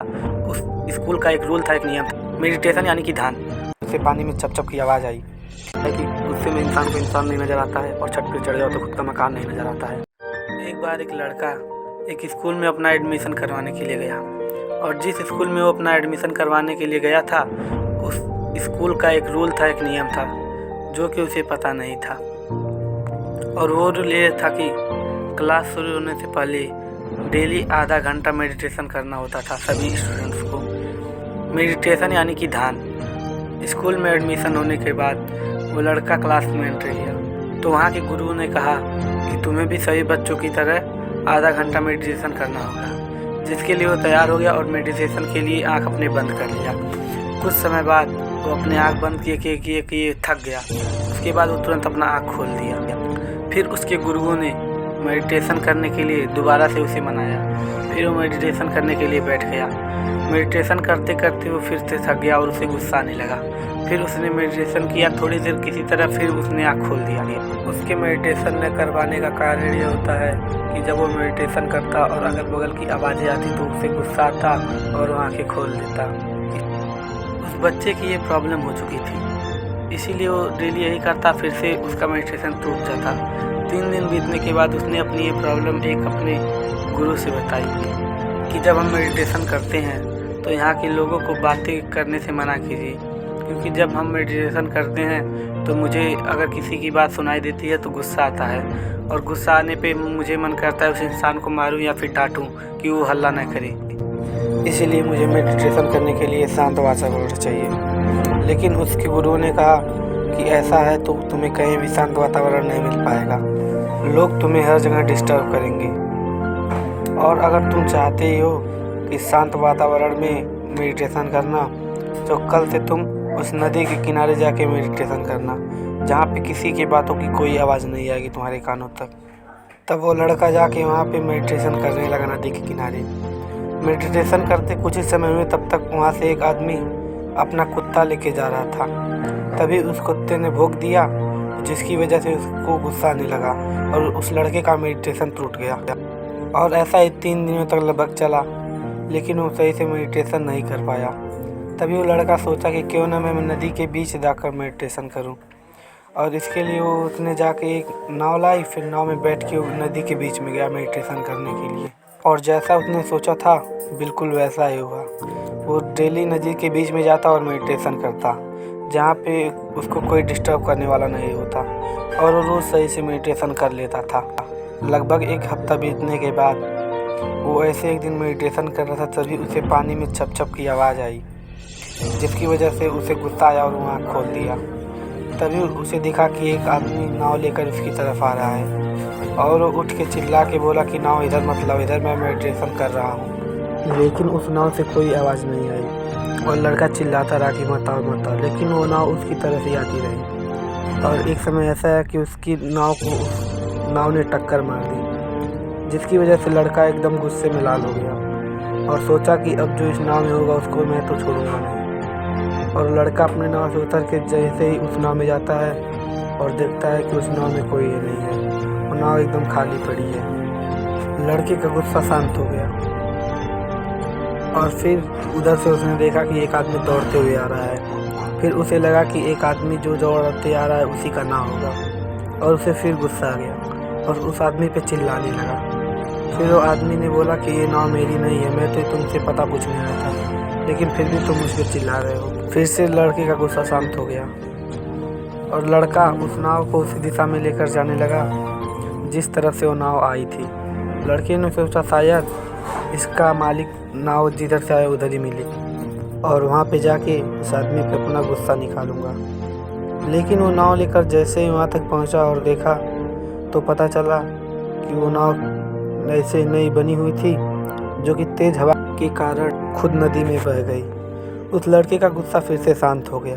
उस स्कूल का एक रूल था, एक नियम था, मेडिटेशन यानी कि ध्यान। उससे पानी में चप चप की आवाज़ आई है कि गुस्से में इंसान को इंसान नहीं नज़र आता है और छत पे चढ़ जाओ तो खुद का मकान नहीं नज़र आता है। एक बार एक लड़का एक स्कूल में अपना एडमिशन करवाने के लिए गया, और जिस स्कूल में वो अपना एडमिशन करवाने के लिए गया था, उस स्कूल का एक रूल था, एक नियम था, जो कि उसे पता नहीं था। और वो रूल ये था कि क्लास शुरू होने से पहले डेली आधा घंटा मेडिटेशन करना होता था सभी स्टूडेंट्स को। मेडिटेशन यानी कि ध्यान। स्कूल में एडमिशन होने के बाद वो लड़का क्लास में एंट्री लिया, तो वहाँ के गुरु ने कहा कि तुम्हें भी सभी बच्चों की तरह आधा घंटा मेडिटेशन करना होगा, जिसके लिए वो तैयार हो गया और मेडिटेशन के लिए आँख अपने बंद कर लिया। कुछ समय बाद वो अपने आँख बंद किए थक गया। उसके बाद वो तुरंत अपना आँख खोल दिया। फिर उसके गुरुओं ने मेडिटेशन करने के लिए दोबारा से उसे मनाया। फिर वो मेडिटेशन करने के लिए बैठ गया। मेडिटेशन करते करते वो फिर से थक गया और उसे गुस्सा आने लगा। फिर उसने मेडिटेशन किया थोड़ी देर किसी तरह, फिर उसने आँख खोल दिया। उसके मेडिटेशन न करवाने का कारण ये होता है कि जब वो मेडिटेशन करता और अगल बगल की आवाज़ें आती तो उसे गुस्सा आता और वो आँखें खोल देता। उस बच्चे की ये प्रॉब्लम हो चुकी थी, इसीलिए वो डेली यही करता, फिर से उसका मेडिटेशन टूट जाता। 3 दिन बीतने के बाद उसने अपनी ये प्रॉब्लम एक अपने गुरु से बताई कि जब हम मेडिटेशन करते हैं तो यहाँ के लोगों को बातें करने से मना कीजिए, क्योंकि जब हम मेडिटेशन करते हैं तो मुझे अगर किसी की बात सुनाई देती है तो गुस्सा आता है, और गुस्सा आने पे मुझे मन करता है उस इंसान को मारूं या फिर डांटूं कि वो हल्ला न करे। इसीलिए मुझे मेडिटेशन करने के लिए शांत वातावरण चाहिए। लेकिन उसके गुरु ने कहा कि ऐसा है तो तुम्हें कहीं भी शांत वातावरण नहीं मिल पाएगा, लोग तुम्हें हर जगह डिस्टर्ब करेंगे। और अगर तुम चाहते ही हो कि शांत वातावरण में मेडिटेशन करना, तो कल से तुम उस नदी के किनारे जाके मेडिटेशन करना, जहाँ पे किसी की बातों की कोई आवाज़ नहीं आएगी तुम्हारे कानों तक। तब वो लड़का जाके वहाँ पे मेडिटेशन करने लगा नदी के किनारे। मेडिटेशन करते कुछ ही समय में तब तक वहाँ से एक आदमी अपना कुत्ता लेके जा रहा था। तभी उस कुत्ते ने भौंक दिया, जिसकी वजह से उसको गुस्सा आने लगा और उस लड़के का मेडिटेशन टूट गया। और ऐसा ही 3 दिनों तक लगभग चला, लेकिन वो सही से मेडिटेशन नहीं कर पाया। तभी वो लड़का सोचा कि क्यों ना मैं नदी के बीच जाकर मेडिटेशन करूं, और इसके लिए वो उसने जाके एक नाव लाई। फिर नाव में बैठ के वो नदी के बीच में गया मेडिटेशन करने के लिए, और जैसा उसने सोचा था बिल्कुल वैसा ही हुआ। वो डेली नदी के बीच में जाता और मेडिटेशन करता, जहाँ पे उसको कोई डिस्टर्ब करने वाला नहीं होता, और वो रोज़ सही से मेडिटेशन कर लेता था। लगभग 1 हफ्ता बीतने के बाद वो ऐसे एक दिन मेडिटेशन कर रहा था, तभी उसे पानी में छप छप की आवाज़ आई, जिसकी वजह से उसे गुस्सा आया और वो आँख खोल दिया। तभी उसे दिखा कि एक आदमी नाव लेकर उसकी तरफ आ रहा है, और वो उठ के चिल्ला के बोला कि नाव इधर मत लाओ, इधर मैं मेडिटेशन कर रहा हूँ। लेकिन उस नाव से कोई आवाज़ नहीं आई, और लड़का चिल्लाता रहा कि मत आओ मत आओ, लेकिन वो नाव उसकी तरफ ही आती रही। और एक समय ऐसा है कि उसकी नाव ने टक्कर मार दी, जिसकी वजह से लड़का एकदम गुस्से में लाल हो गया और सोचा कि अब जो इस नाव में होगा उसको मैं तो छोड़ूंगा नहीं। और लड़का अपने नाव से उतर के जैसे ही उस नाव में जाता है और देखता है कि उस नाव में कोई नहीं है, वो नाव एकदम खाली पड़ी है। लड़के का गुस्सा शांत हो गया, और फिर उधर से उसने देखा कि एक आदमी दौड़ते हुए आ रहा है। फिर उसे लगा कि एक आदमी जो दौड़ते आ रहा है उसी का नाव होगा, और उसे फिर गुस्सा आ गया और उस आदमी पे चिल्लाने लगा। फिर वो आदमी ने बोला कि ये नाव मेरी नहीं है, मैं तो तुमसे पता पूछने आया था, लेकिन फिर भी तुम मुझ पर चिल्ला रहे हो। फिर से लड़के का गुस्सा शांत हो गया, और लड़का उस नाव को उसी दिशा में लेकर जाने लगा जिस तरफ से वो नाव आई थी। लड़के ने सोचा शायद इसका मालिक नाव जिधर से आया उधर ही मिली, और वहाँ पे जाके उस आदमी पे अपना गुस्सा निकालूंगा। लेकिन वो नाव लेकर जैसे ही वहाँ तक पहुँचा और देखा तो पता चला कि वो नाव ऐसे नई बनी हुई थी, जो कि तेज़ हवा के कारण खुद नदी में बह गई। उस लड़के का गुस्सा फिर से शांत हो गया,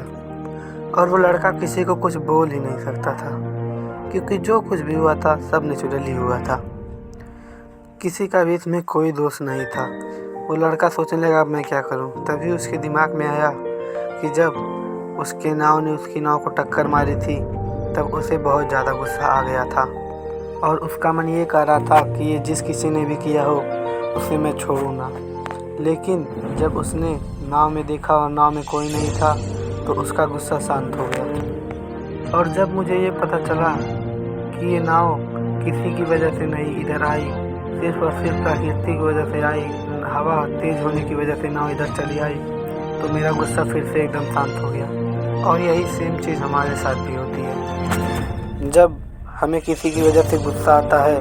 और वो लड़का किसी को कुछ बोल ही नहीं सकता था, क्योंकि जो कुछ भी हुआ था सब नेचुरली हुआ था, किसी का भी इसमें कोई दोष नहीं था। वो लड़का सोचने लगा अब मैं क्या करूं। तभी उसके दिमाग में आया कि जब उसके नाव ने उसकी नाव को टक्कर मारी थी तब उसे बहुत ज़्यादा गुस्सा आ गया था, और उसका मन ये कह रहा था कि ये जिस किसी ने भी किया हो उसे मैं छोड़ूँ ना। लेकिन जब उसने नाव में देखा और नाव में कोई नहीं था तो उसका गुस्सा शांत हो गया। और जब मुझे ये पता चला कि ये नाव किसी की वजह से नहीं इधर आई, सिर्फ और सिर्फ प्रकृति की वजह से आई, हवा तेज़ होने की वजह से नाव इधर चली आई, तो मेरा गुस्सा फिर से एकदम शांत हो गया। और यही सेम चीज़ हमारे साथ भी होती है। जब हमें किसी की वजह से गुस्सा आता है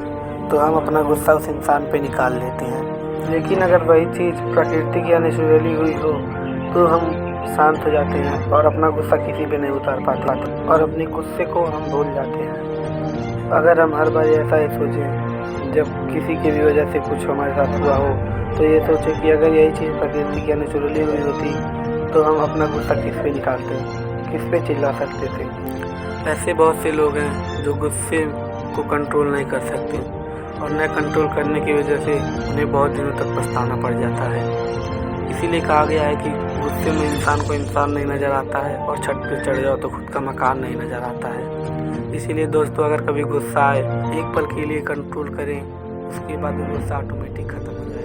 तो हम अपना गुस्सा उस इंसान पे निकाल लेते हैं, लेकिन अगर वही चीज़ प्रकृति की अननेचुरली हुई हो तो हम शांत हो जाते हैं और अपना गुस्सा किसी पे नहीं उतार पाते और अपने गुस्से को हम भूल जाते हैं। अगर हम हर बार ऐसा ही सोचें जब किसी की भी वजह से कुछ हमारे साथ हुआ हो, तो ये सोचें कि अगर यही चीज़ प्रकृति की अननेचुरली हुई होती तो हम अपना गुस्सा किस पे निकालते, किस पे चिल्ला सकते थे। ऐसे बहुत से लोग हैं जो गुस्से को कंट्रोल नहीं कर सकते और न कंट्रोल करने की वजह से उन्हें बहुत दिनों तक पछताना पड़ जाता है। इसीलिए कहा गया है कि गुस्से में इंसान को इंसान नहीं नज़र आता है और छत पे चढ़ जाओ तो खुद का मकान नहीं नज़र आता है। इसीलिए दोस्तों, अगर कभी गुस्सा आए एक पल के लिए कंट्रोल करें, उसके बाद वो गुस्सा ऑटोमेटिक ख़त्म हो जाए।